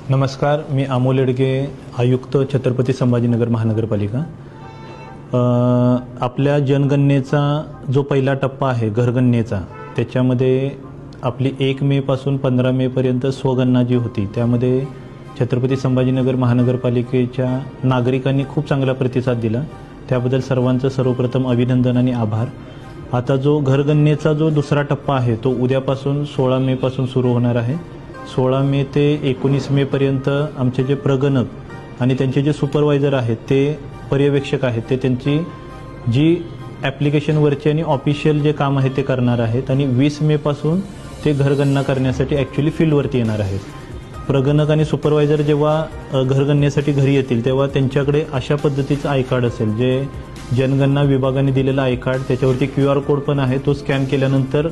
नमस्कार, मी अमोल येडगे, आयुक्त छत्रपती संभाजीनगर महानगरपालिका। आपल्या जनगणनेचा जो पहिला टप्पा आहे घरगणनेचा, त्याच्यामध्ये आपली 1 मे पासून 15 मे पर्यंत स्वगणना जी होती, त्यामध्ये छत्रपती संभाजीनगर महानगरपालिकेच्या नागरिकांनी खूप चांगला प्रतिसाद दिला। त्याबद्दल सर्वांचं सर्वप्रथम अभिनंदन आणि आभार। आता जो घरगणनेचा जो दुसरा टप्पा आहे तो उद्यापासून 16 मे पासून सुरू होणार आहे। 16 मे ते 19 मे पर्यंत आमचे जे प्रगणक आणि त्यांचे जे सुपरवायझर आहेत, ते पर्यवेक्षक आहेत, ते त्यांची जी ॲप्लिकेशनवरची आणि ऑफिशियल जे काम आहे ते करणार आहेत आणि 20 मे पासून ते घरगणना करण्यासाठी ॲक्च्युली फील्डवरती येणार आहेत। प्रगणक आणि सुपरवायझर जेव्हा घरगणनेसाठी घरी येतील तेव्हा त्यांच्याकडे अशा पद्धतीचं आय कार्ड असेल, जे जनगणना विभागाने दिलेलं आय कार्ड, त्याच्यावरती QR कोड पण आहे। तो स्कॅन केल्यानंतर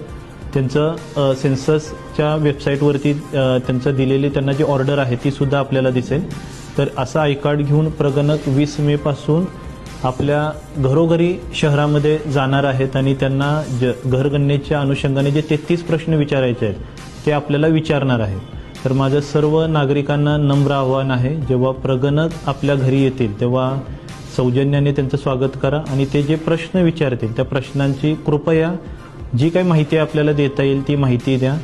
त्यांचं सेन्ससच्या वेबसाईटवरती त्यांचं दिलेली त्यांना जी ऑर्डर आहे ती सुद्धा आपल्याला दिसेल। तर असं आय कार्ड घेऊन प्रगणक 20 मे पासून आपल्या घरोघरी शहरामध्ये जाणार आहेत आणि त्यांना घरगणनेच्या अनुषंगाने जे 33 प्रश्न विचारायचे आहेत ते आपल्याला विचारणार आहेत। तर माझं सर्व नागरिकांना नम्र आव्हान आहे, जेव्हा प्रगणक आपल्या घरी येतील तेव्हा सौजन्याने त्यांचं स्वागत करा आणि ते जे प्रश्न विचारतील त्या प्रश्नांची कृपया जी काही माहिती आपल्याला देता येईल ती माहिती द्या।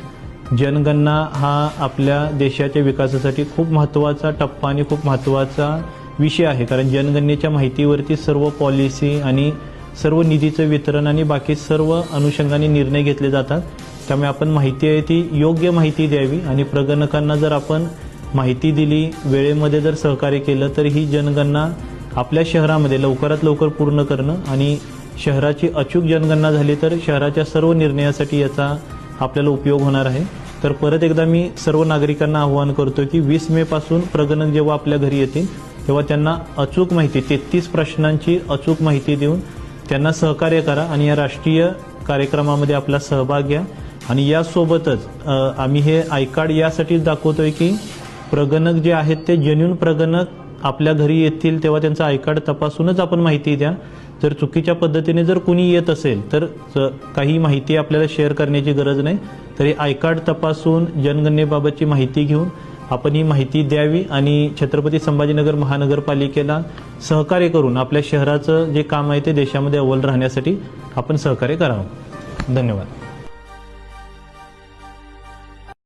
जनगणना हा आपल्या देशाच्या विकासासाठी खूप महत्त्वाचा टप्पा आणि खूप महत्त्वाचा विषय आहे, कारण जनगणनेच्या माहितीवरती सर्व पॉलिसी आणि सर्व निधीचं वितरण आणि बाकी सर्व अनुषंगाने निर्णय घेतले जातात। त्यामुळे आपण माहिती आहे ती योग्य माहिती द्यावी आणि प्रगणकांना जर आपण माहिती दिली, वेळेमध्ये जर सहकार्य केलं, तर ही जनगणना आपल्या शहरामध्ये लवकरात लवकर पूर्ण करणं आणि शहराची अचूक जनगणना झाली तर शहराच्या सर्व निर्णयासाठी याचा आपल्याला उपयोग होणार आहे। तर परत एकदा मी सर्व नागरिकांना आवाहन करतो की 20 मे पासून प्रगणक जेव्हा आपल्या घरी येतील तेव्हा त्यांना अचूक माहिती, 33 प्रश्नांची अचूक माहिती देऊन त्यांना सहकार्य करा आणि या राष्ट्रीय कार्यक्रमामध्ये आपला सहभाग घ्या। आणि यासोबतच आम्ही हे आय कार्ड यासाठीच दाखवतोय की प्रगणक जे आहेत ते जेन्युइन प्रगणक आपल्या घरी येतील तेव्हा त्यांचं आय कार्ड तपासूनच आपण माहिती द्या। जर चुकीच्या पद्धतीने जर कुणी येत असेल तर काही माहिती आपल्याला शेअर करण्याची गरज नाही, तरी आय कार्ड तपासून जनगणनेबाबतची माहिती घेऊन आपण ही माहिती द्यावी आणि छत्रपती संभाजीनगर महानगरपालिकेला सहकार्य करून आपल्या शहराचं जे काम आहे ते देशामध्ये अव्वल राहण्यासाठी आपण सहकार्य करावं। धन्यवाद।